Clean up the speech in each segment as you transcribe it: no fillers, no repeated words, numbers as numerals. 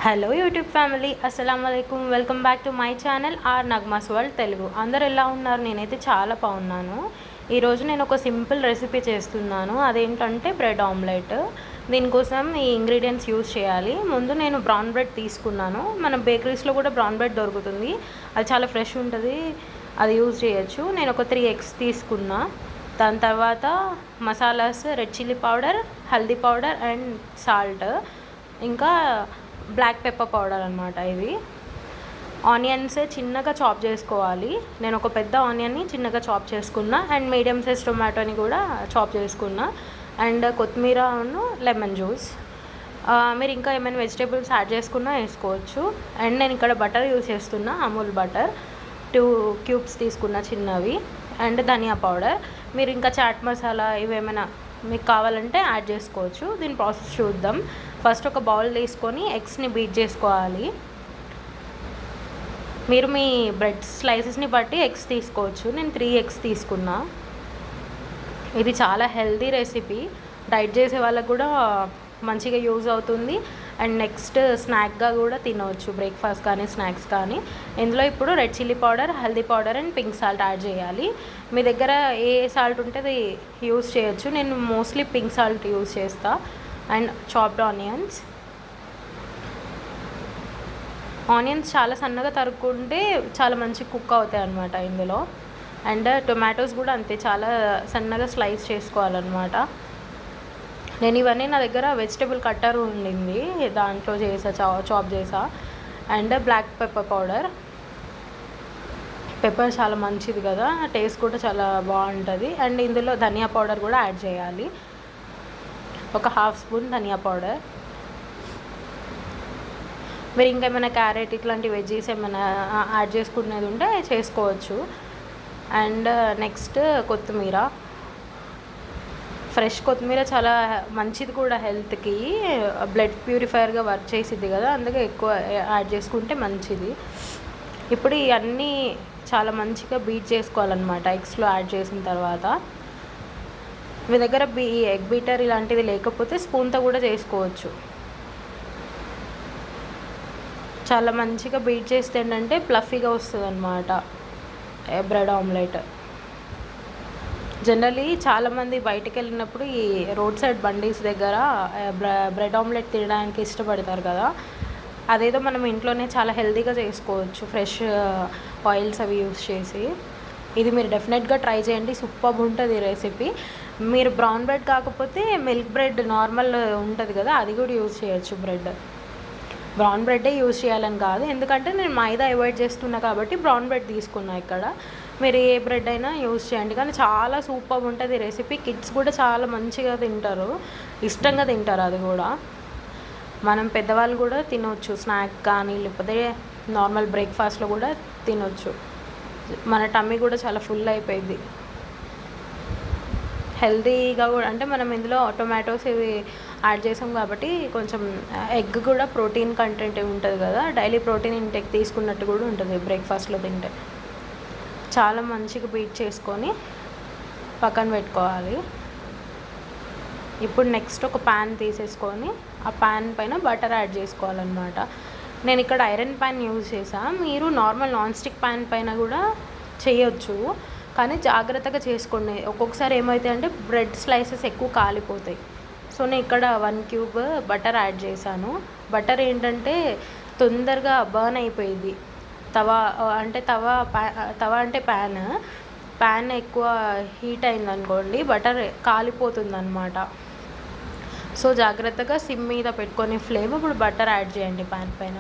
Hello YouTube family, అస్సలం అయికుం. Welcome back to my channel R Nagma's world Telugu. అందరు ఎలా ఉన్నారు? నేనైతే చాలా బాగున్నాను. ఈరోజు నేను ఒక సింపుల్ రెసిపీ చేస్తున్నాను. అదేంటంటే బ్రెడ్ ఆమ్లెట్. దీనికోసం ఈ ఇంగ్రీడియంట్స్ యూజ్ చేయాలి. ముందు నేను బ్రౌన్ బ్రెడ్ తీసుకున్నాను. మన బేకరీస్లో కూడా బ్రౌన్ బ్రెడ్ దొరుకుతుంది. అది చాలా ఫ్రెష్ ఉంటుంది, అది యూజ్ చేయొచ్చు. నేను ఒక 3 eggs తీసుకున్నా. దాని తర్వాత masalas, red chilli powder, haldi powder and salt, ఇంకా బ్లాక్ పెప్పర్ పౌడర్ అనమాట. ఇది ఆనియన్స్ చిన్నగా చాప్ చేసుకోవాలి. నేను ఒక పెద్ద ఆనియన్ని చిన్నగా చాప్ చేసుకున్నా అండ్ మీడియం సైజ్ టొమాటోని కూడా చాప్ చేసుకున్నా అండ్ కొత్తిమీరను లెమన్ జ్యూస్. మీరు ఇంకా ఏమైనా వెజిటేబుల్స్ యాడ్ చేసుకున్నా వేసుకోవచ్చు. అండ్ నేను ఇక్కడ బటర్ యూజ్ చేస్తున్నా, అమూల్ బటర్ 2 cubes తీసుకున్న చిన్నవి. అండ్ ధనియా పౌడర్. మీరు ఇంకా చాట్ మసాలా ఇవేమైనా మీకు కావాలంటే యాడ్ చేసుకోవచ్చు. దీని ప్రాసెస్ చూద్దాం. ఫస్ట్ ఒక బౌల్ తీసుకొని ఎగ్స్ని బీట్ చేసుకోవాలి. మీరు మీ బ్రెడ్ స్లైసెస్ని బట్టి ఎగ్స్ తీసుకోవచ్చు. నేను 3 eggs తీసుకున్నా. ఇది చాలా హెల్తీ రెసిపీ, డైట్ చేసే వాళ్ళకు కూడా మంచిగా యూజ్ అవుతుంది. అండ్ నెక్స్ట్ స్నాక్గా కూడా తినవచ్చు, బ్రేక్ఫాస్ట్ కానీ స్నాక్స్ కానీ. ఇందులో ఇప్పుడు red chilli powder, haldi powder and pink salt add చేయాలి. మీ దగ్గర ఏ సాల్ట్ ఉంటే అది యూజ్ చేయొచ్చు. నేను మోస్ట్లీ పింక్ సాల్ట్ యూజ్ చేస్తా. And chopped onions. ఆనియన్స్ చాలా సన్నగా తరుక్కుంటే చాలా మంచి కుక్ అవుతాయి అన్నమాట ఇందులో. అండ్ టొమాటోస్ కూడా అంతే, చాలా సన్నగా స్లైస్ చేసుకోవాలన్నమాట. నేను ఇవన్నీ నా దగ్గర వెజిటేబుల్ కట్టర్ ఉండింది, దాంట్లో చేసా, చాప్ చేసా. And black pepper powder. Pepper చాలా మంచిది కదా, టేస్ట్ కూడా చాలా బాగుంటుంది. అండ్ ఇందులో ధనియా పౌడర్ కూడా యాడ్ చేయాలి, ఒక 1/2 స్పూన్ ధనియా పౌడర్. మీరు ఇంకేమైనా క్యారెట్ ఇట్లాంటి వెజ్జీస్ ఏమైనా యాడ్ చేసుకునేది ఉంటే చేసుకోవచ్చు. అండ్ నెక్స్ట్ కొత్తిమీర. ఫ్రెష్ కొత్తిమీర చాలా మంచిది కూడా హెల్త్కి, బ్లడ్ ప్యూరిఫైయర్గా వర్క్ చేసిద్ది కదా, అందుకే ఎక్కువ యాడ్ చేసుకుంటే మంచిది. ఇప్పుడు ఇవన్నీ చాలా మంచిగా బీట్ చేసుకోవాలన్నమాట ఎగ్స్లో యాడ్ చేసిన తర్వాత. మీ దగ్గర ఎగ్ బీటర్ ఇలాంటిది లేకపోతే స్పూన్తో కూడా చేసుకోవచ్చు. చాలా మంచిగా బీట్ చేస్తే ఏంటంటే ప్లఫీగా వస్తుంది అన్నమాట బ్రెడ్ ఆమ్లెట్. జనరలీ చాలామంది బయటికి వెళ్ళినప్పుడు ఈ రోడ్ సైడ్ బండీస్ దగ్గర బ్రెడ్ ఆమ్లెట్ తినడానికి ఇష్టపడతారు కదా, అదేదో మనం ఇంట్లోనే చాలా హెల్తీగా చేసుకోవచ్చు, ఫ్రెష్ ఆయిల్స్ అవి యూస్ చేసి. ఇది మీరు డెఫినెట్గా ట్రై చేయండి, సూపర్బ్ ఉంటుంది ఈ రెసిపీ. మీరు బ్రౌన్ బ్రెడ్ కాకపోతే మిల్క్ బ్రెడ్ నార్మల్ ఉంటుంది కదా, అది కూడా యూజ్ చేయొచ్చు. బ్రౌన్ బ్రెడ్డే యూజ్ చేయాలని కాదు, ఎందుకంటే నేను మైదా అవాయిడ్ చేస్తున్నా కాబట్టి బ్రౌన్ బ్రెడ్ తీసుకున్నా. ఇక్కడ మీరు ఏ బ్రెడ్ అయినా యూజ్ చేయండి, కానీ చాలా సూపర్ ఉంటుంది రెసిపీ. కిడ్స్ కూడా చాలా మంచిగా తింటారు, ఇష్టంగా తింటారు. అది కూడా మనం పెద్దవాళ్ళు కూడా తినవచ్చు, స్నాక్ కానీ లేకపోతే నార్మల్ బ్రేక్ఫాస్ట్లో కూడా తినవచ్చు. మన టమ్మీ కూడా చాలా ఫుల్ అయిపోయింది. హెల్తీగా కూడా, అంటే మనం ఇందులో టొమాటోస్ ఇవి యాడ్ చేసాం కాబట్టి కొంచెం ఎగ్ కూడా ప్రోటీన్ కంటెంట్ ఉంటుంది కదా, డైలీ ప్రోటీన్ ఇంటేక్ తీసుకున్నట్టు కూడా ఉంటుంది బ్రేక్ఫాస్ట్లో తింటే. చాలా మంచిగా బీట్ చేసుకొని పక్కన పెట్టుకోవాలి. ఇప్పుడు నెక్స్ట్ ఒక ప్యాన్ తీసేసుకొని ఆ ప్యాన్ పైన బటర్ యాడ్ చేసుకోవాలన్నమాట. నేను ఇక్కడ ఐరన్ ప్యాన్ యూజ్ చేసా, మీరు నార్మల్ నాన్ స్టిక్ ప్యాన్ పైన కూడా చేయొచ్చు, కానీ జాగ్రత్తగా చేసుకోండి. ఒక్కొక్కసారి ఏమవుతాయి అంటే బ్రెడ్ స్లైసెస్ ఎక్కువ కాలిపోతాయి. సో నేను ఇక్కడ 1 cube బటర్ యాడ్ చేశాను. బటర్ ఏంటంటే తొందరగా బర్న్ అయిపోయింది. తవా అంటే ప్యాన్ ఎక్కువ హీట్ అయిందనుకోండి, బటర్ కాలిపోతుంది అనమాట. సో జాగ్రత్తగా సిమ్ మీద పెట్టుకొని ఫ్లేమ్ ఇప్పుడు బటర్ యాడ్ చేయండి ప్యాన్ పైన.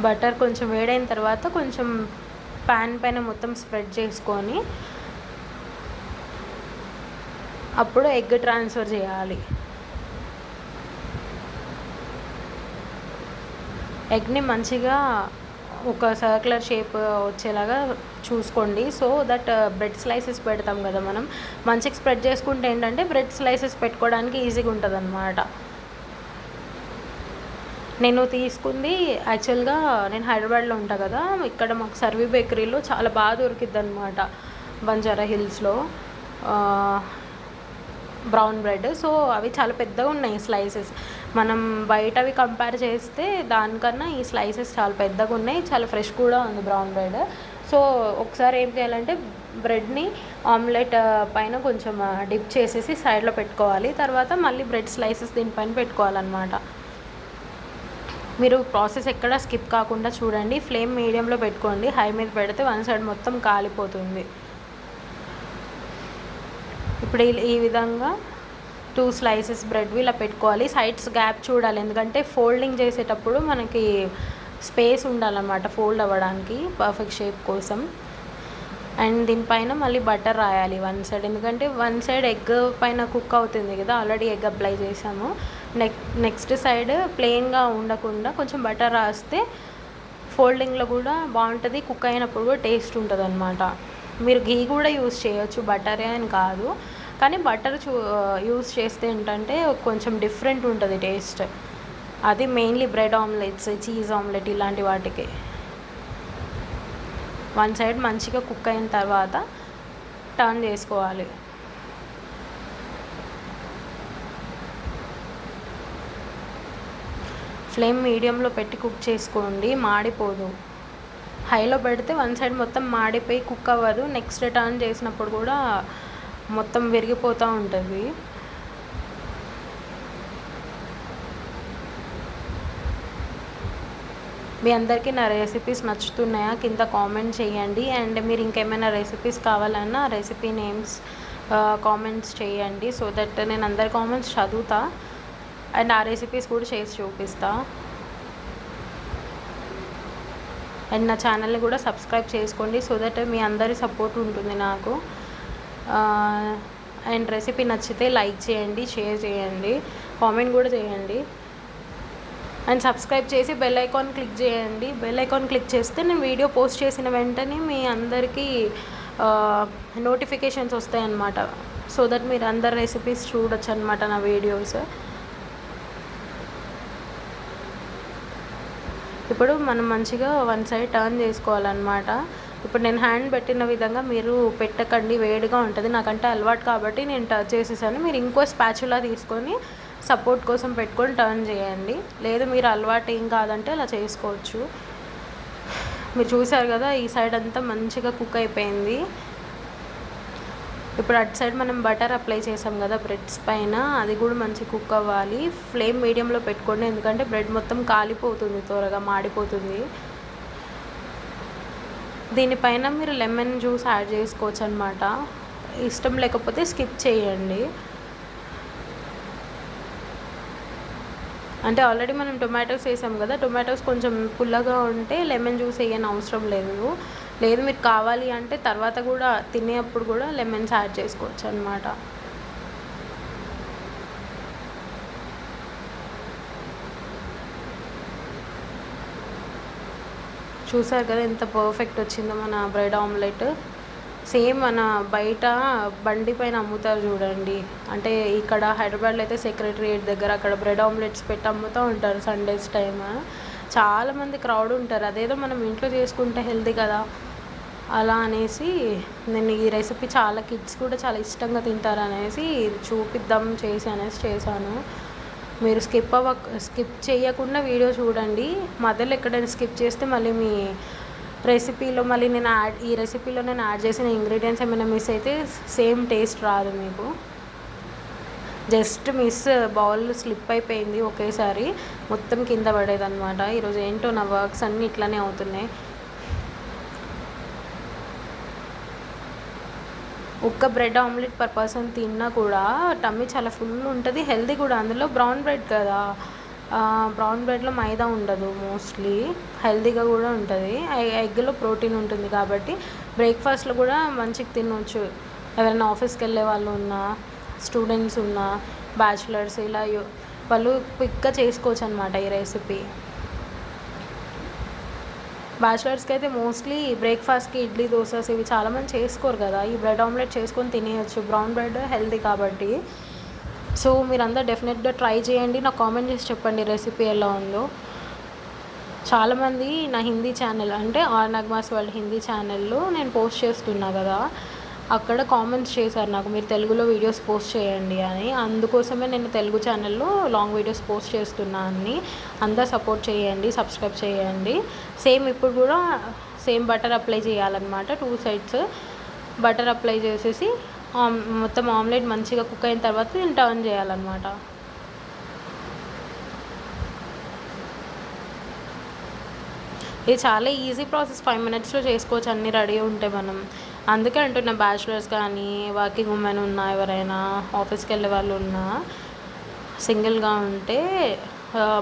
బటర్ కొంచెం వేడైన తర్వాత కొంచెం ప్యాన్ పైన మొత్తం స్ప్రెడ్ చేసుకొని అప్పుడు ఎగ్ ట్రాన్స్ఫర్ చేయాలి. ఎగ్ని మంచిగా ఒక సర్క్యులర్ షేప్ వచ్చేలాగా చూసుకోండి, సో దట్ బ్రెడ్ స్లైసెస్ పెడతాం కదా మనం, మంచిగా స్ప్రెడ్ చేసుకుంటే ఏంటంటే బ్రెడ్ స్లైసెస్ పెట్టుకోవడానికి ఈజీగా ఉంటుంది అన్నమాట. నేను తీసుకుంది యాక్చువల్గా, నేను హైదరాబాద్లో ఉంటా కదా, ఇక్కడ మాకు సర్వీ బేకరీలో చాలా బాగా దొరికిద్ది అనమాట, బంజారా హిల్స్లో. Brown bread. సో అవి చాలా పెద్దగా ఉన్నాయి స్లైసెస్. మనం బయటవి కంపేర్ చేస్తే దానికన్నా ఈ స్లైసెస్ చాలా పెద్దగా ఉన్నాయి, చాలా ఫ్రెష్ కూడా ఉంది బ్రౌన్ బ్రెడ్. సో ఒకసారి ఏం చేయాలంటే బ్రెడ్ని ఆమ్లెట్ పైన కొంచెం డిప్ చేసేసి సైడ్లో పెట్టుకోవాలి. తర్వాత మళ్ళీ బ్రెడ్ స్లైసెస్ దీనిపైన పెట్టుకోవాలన్నమాట. మీరు ప్రాసెస్ ఎక్కడ స్కిప్ కాకుండా చూడండి. ఫ్లేమ్ మీడియంలో పెట్టుకోండి, హై మీద పెడితే వన్ సైడ్ మొత్తం కాలిపోతుంది. ఇప్పుడు ఈ విధంగా 2 స్లైసెస్ బ్రెడ్వి ఇలా పెట్టుకోవాలి. సైడ్స్ గ్యాప్ చూడాలి, ఎందుకంటే ఫోల్డింగ్ చేసేటప్పుడు మనకి స్పేస్ ఉండాలన్నమాట ఫోల్డ్ అవ్వడానికి పర్ఫెక్ట్ షేప్ కోసం. అండ్ దీనిపైన మళ్ళీ బటర్ రాయాలి వన్ సైడ్, ఎందుకంటే వన్ సైడ్ ఎగ్ పైన కుక్ అవుతుంది కదా, ఆల్రెడీ ఎగ్ అప్లై చేసాము. నెక్స్ట్ సైడ్ ప్లెయిన్గా ఉండకుండా కొంచెం బటర్ రాస్తే ఫోల్డింగ్లో కూడా బాగుంటుంది, కుక్ అయినప్పుడు కూడా టేస్ట్ ఉంటుంది అనమాట. మీరు ఘీ కూడా యూస్ చేయొచ్చు, బటరే అని కాదు, కానీ బటర్ యూస్ చేస్తే ఏంటంటే కొంచెం డిఫరెంట్ ఉంటుంది టేస్ట్. అది mainly bread omelettes, cheese omelette ఇలాంటి వాటికి. వన్ సైడ్ మంచిగా కుక్ అయిన తర్వాత టర్న్ చేసుకోవాలి. ఫ్లేమ్ మీడియంలో పెట్టి కుక్ చేసుకోండి, మాడిపోదు. హైలో పెడితే వన్ సైడ్ మొత్తం మాడిపోయి కుక్ అవ్వదు, నెక్స్ట్ టర్న్ చేసినప్పుడు కూడా మొత్తం విరిగిపోతూ ఉంటుంది. మీ అందరికీ నా రెసిపీస్ నచ్చుతున్నాయా కింద కామెంట్ చేయండి. అండ్ మీరు ఇంకేమైనా రెసిపీస్ కావాలన్నా రెసిపీ నేమ్స్ కామెంట్స్ చేయండి, సో దట్ నేను అందరి కామెంట్స్ చదువుతా అండ్ ఆ రెసిపీస్ కూడా చేసి చూపిస్తా. అండ్ నా ఛానల్ని కూడా సబ్స్క్రైబ్ చేసుకోండి, సో దట్ మీ అందరి సపోర్ట్ ఉంటుంది నాకు. అండ్ రెసిపీ నచ్చితే లైక్ చేయండి, షేర్ చేయండి, కామెంట్ కూడా చేయండి. అండ్ సబ్స్క్రైబ్ చేసి బెల్ ఐకాన్ క్లిక్ చేయండి. బెల్ ఐకాన్ క్లిక్ చేస్తే నేను వీడియో పోస్ట్ చేసిన వెంటనే మీ అందరికీ నోటిఫికేషన్స్ వస్తాయన్నమాట, సో దట్ మీరు అందరు రెసిపీస్ చూడొచ్చు అనమాట నా వీడియోస్. ఇప్పుడు మనం మంచిగా వన్ సైడ్ టర్న్ చేసుకోవాలన్నమాట. ఇప్పుడు నేను హ్యాండ్ పెట్టిన విధంగా మీరు పెట్టకండి, వేడిగా ఉంటుంది. నాకంటే అలవాటు కాబట్టి నేను టర్న్ చేసేసాను. మీరు ఇంకో స్పాచులా తీసుకొని సపోర్ట్ కోసం పెట్టుకొని టర్న్ చేయండి, లేదు మీరు అలవాటు ఏం కాదంటే అలా చేసుకోవచ్చు. మీరు చూసారు కదా, ఈ సైడ్ అంతా మంచిగా కుక్ అయిపోయింది. ఇప్పుడు అటు సైడ్ మనం బటర్ అప్లై చేసాం కదా బ్రెడ్స్ పైన, అది కూడా మంచి కుక్ అవ్వాలి. ఫ్లేమ్ మీడియంలో పెట్టుకోండి, ఎందుకంటే బ్రెడ్ మొత్తం కాలిపోతుంది, త్వరగా మాడిపోతుంది. దీనిపైన మీరు లెమన్ జ్యూస్ యాడ్ చేసుకోవచ్చు అనమాట, ఇష్టం లేకపోతే స్కిప్ చేయండి. అంటే ఆల్రెడీ మనం టొమాటోస్ వేసాం కదా, టొమాటోస్ కొంచెం పుల్లగా ఉంటే లెమన్ జ్యూస్ వేయని అవసరం లేదు. మీరు కావాలి అంటే తర్వాత కూడా తినేటప్పుడు కూడా లెమన్స్ యాడ్ చేసుకోవచ్చు అనమాట. చూసారు కదా ఎంత పర్ఫెక్ట్ వచ్చిందో మన బ్రెడ్ ఆమ్లెట్. సేమ్ మన బయట బండి పైన అమ్ముతారు చూడండి, అంటే ఇక్కడ హైదరాబాద్లో అయితే సెక్రటరియట్ దగ్గర అక్కడ బ్రెడ్ ఆమ్లెట్స్ పెట్టి అమ్ముతూ ఉంటారు సండేస్ టైమ్. చాలామంది క్రౌడ్ ఉంటారు, అదేదో మనం ఇంట్లో చేసుకుంటే హెల్తీ కదా అలా అనేసి నేను ఈ రెసిపీ చాలా కిడ్స్ కూడా చాలా ఇష్టంగా తింటారు అనేసి చూపిద్దాం చేశాను. మీరు స్కిప్ చేయకుండా వీడియో చూడండి. మధ్యలో ఎక్కడైనా స్కిప్ చేస్తే మళ్ళీ మీ రెసిపీలో ఈ రెసిపీలో నేను యాడ్ చేసిన ఇంగ్రీడియంట్స్ ఏమైనా మిస్ అయితే సేమ్ టేస్ట్ రాదు మీకు. జస్ట్ మిస్, బౌల్ స్లిప్ అయిపోయింది ఒకేసారి, మొత్తం కింద పడేదన్నమాట. ఈరోజు ఏంటో నా వర్క్స్ అన్నీ ఇట్లానే అవుతున్నాయి. ఒక్క బ్రెడ్ ఆమ్లెట్ పర్ పర్సన్ తిన్నా కూడా టమ్మీ చాలా ఫుల్ ఉంటుంది, హెల్తీ కూడా. అందులో బ్రౌన్ బ్రెడ్ కదా, బ్రౌన్ బ్రెడ్లో మైదా ఉండదు, మోస్ట్లీ హెల్తీగా కూడా ఉంటుంది. ఎగ్లో ప్రోటీన్ ఉంటుంది కాబట్టి బ్రేక్ఫాస్ట్లో కూడా మంచిగా తినవచ్చు. ఎవరైనా ఆఫీస్కి వెళ్ళే వాళ్ళు ఉన్నా, స్టూడెంట్స్ ఉన్నా, బ్యాచులర్స్ ఇలా వాళ్ళు క్విక్గా చేసుకోవచ్చు అనమాట ఈ రెసిపీ. బ్యాచులర్స్కి అయితే మోస్ట్లీ బ్రేక్ఫాస్ట్కి ఇడ్లీ, దోసెస్ ఇవి చాలామంది చేసుకోరు కదా, ఈ బ్రెడ్ ఆమ్లెట్ చేసుకొని తినేయచ్చు. బ్రౌన్ బ్రెడ్ హెల్తీ కాబట్టి. సో మీరందరూ డెఫినెట్గా ట్రై చేయండి, నాకు కామెంట్ చేసి చెప్పండి రెసిపీ ఎలా ఉందో. చాలామంది నా హిందీ ఛానల్ అంటే ఆర్ నగ్మాస్ వరల్డ్ హిందీ ఛానల్లో నేను పోస్ట్ చేస్తున్నా కదా, అక్కడ కామెంట్స్ చేశారు నాకు, మీరు తెలుగులో వీడియోస్ పోస్ట్ చేయండి అని. అందుకోసమే నేను తెలుగు ఛానల్లో లాంగ్ వీడియోస్ పోస్ట్ చేస్తున్నా అన్ని. అందరూ సపోర్ట్ చేయండి, సబ్స్క్రైబ్ చేయండి. సేమ్ ఇప్పుడు కూడా సేమ్ బటర్ అప్లై చేయాలన్నమాట. 2 సైడ్స్ బటర్ అప్లై చేసేసి మొత్తం ఆమ్లెట్ మంచిగా కుక్ అయిన తర్వాత నేను టర్న్ చేయాలన్నమాట. ఇది చాలా ఈజీ ప్రాసెస్, 5 మినిట్స్లో చేసుకోవచ్చు అన్నీ రెడీ ఉంటే మనం. అందుకే అంటున్నా, బ్యాచులర్స్ కానీ వర్కింగ్ ఉమెన్ ఉన్నా, ఎవరైనా ఆఫీస్కి వెళ్ళే వాళ్ళు ఉన్నా, సింగిల్గా ఉంటే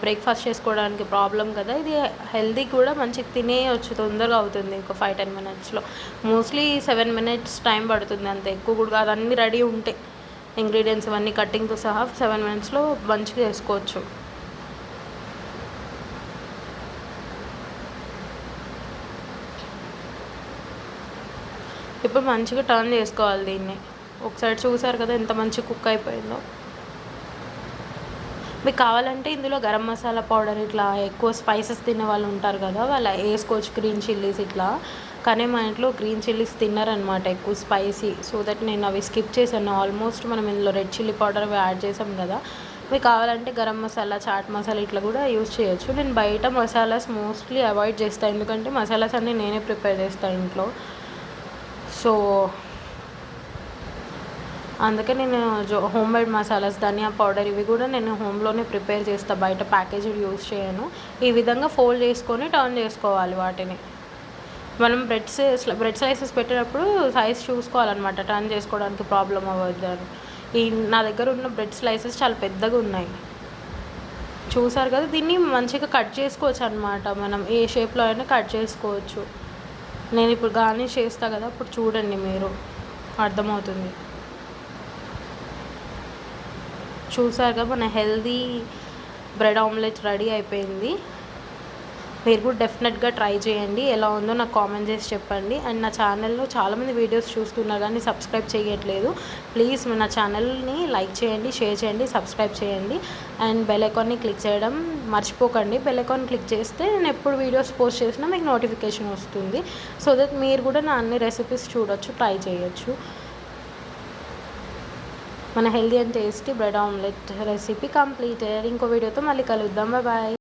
బ్రేక్ఫాస్ట్ చేసుకోవడానికి ప్రాబ్లం కదా. ఇది హెల్దీ కూడా, మంచిగా తినేయచ్చు, తొందరగా అవుతుంది. ఒక 5-10 మినిట్స్లో. మోస్ట్లీ 7 మినిట్స్ టైం పడుతుంది అంతే, ఎక్కువ కూడా కాదు. అన్నీ రెడీ ఉంటే ఇంగ్రీడియంట్స్ అవన్నీ కటింగ్తో సహా 7 మినిట్స్లో మంచిగా చేసుకోవచ్చు. ఇప్పుడు మంచిగా టర్న్ చేసుకోవాలి దీన్ని. ఒకసారి చూసారు కదా ఎంత మంచిగా కుక్ అయిపోయిందో. మీకు కావాలంటే ఇందులో గరం మసాలా పౌడర్, ఇట్లా ఎక్కువ స్పైసెస్ తినే వాళ్ళు ఉంటారు కదా, వాళ్ళు వేసుకోవచ్చు, గ్రీన్ చిల్లీస్ ఇట్లా. కానీ మా ఇంట్లో గ్రీన్ చిల్లీస్ తిన్నారనమాట ఎక్కువ స్పైసీ. సో దట్ నేను అవి స్కిప్ చేశాను. ఆల్మోస్ట్ మనం ఇందులో రెడ్ చిల్లీ పౌడర్ అవి యాడ్ చేసాం కదా. మీకు కావాలంటే గరం మసాలా, చాట్ మసాలా ఇట్లా కూడా యూస్ చేయొచ్చు. నేను బయట మసాలాస్ మోస్ట్లీ అవాయిడ్ చేస్తాను, ఎందుకంటే మసాలాస్ అన్నీ నేనే ప్రిపేర్ చేస్తాను ఇంట్లో. సో అందుకే నేను హోమ్ మేడ్ మసాలాస్, ధనియా పౌడర్ ఇవి కూడా నేను హోమ్లోనే ప్రిపేర్ చేస్తాను, బయట ప్యాకేజ్డ్ యూస్ చేయను. ఈ విధంగా ఫోల్డ్ చేసుకొని టర్న్ చేసుకోవాలి వాటిని. మనం బ్రెడ్ స్లైసెస్ పెట్టినప్పుడు సైజ్ చూసుకోవాలన్నమాట, టర్న్ చేసుకోవడానికి ప్రాబ్లం అవ్వద్దు అని. నా దగ్గర ఉన్న బ్రెడ్ స్లైసెస్ చాలా పెద్దగా ఉన్నాయి, చూసారు కదా. దీన్ని మంచిగా కట్ చేసుకోవచ్చు అనమాట, మనం ఏ షేప్లో అయినా కట్ చేసుకోవచ్చు. నేను ఇప్పుడు గార్నిష్ చేస్తా కదా, ఇప్పుడు చూడండి మీరు, అర్థమవుతుంది. చూసారుగా మన హెల్దీ బ్రెడ్ ఆమ్లెట్ రెడీ అయిపోయింది. మీరు కూడా డెఫినెట్గా ట్రై చేయండి, ఎలా ఉందో నాకు కామెంట్ చేసి చెప్పండి. అండ్ నా ఛానల్లో చాలామంది వీడియోస్ చూస్తున్నారు కానీ సబ్స్క్రైబ్ చేయట్లేదు. ప్లీజ్ నా ఛానల్ని లైక్ చేయండి, షేర్ చేయండి, సబ్స్క్రైబ్ చేయండి. అండ్ బెల్ ఐకాన్ని క్లిక్ చేయడం మర్చిపోకండి. బెల్ ఐకాన్ క్లిక్ చేస్తే నేను ఎప్పుడు వీడియోస్ పోస్ట్ చేసినా మీకు నోటిఫికేషన్ వస్తుంది. సో దట్ మీరు కూడా నా అన్ని రెసిపీస్ చూడొచ్చు, ట్రై చేయొచ్చు. మన healthy and tasty bread omelette recipe completed. ఇంకో వీడియోతో మళ్ళీ కలుద్దాం. బాయ్.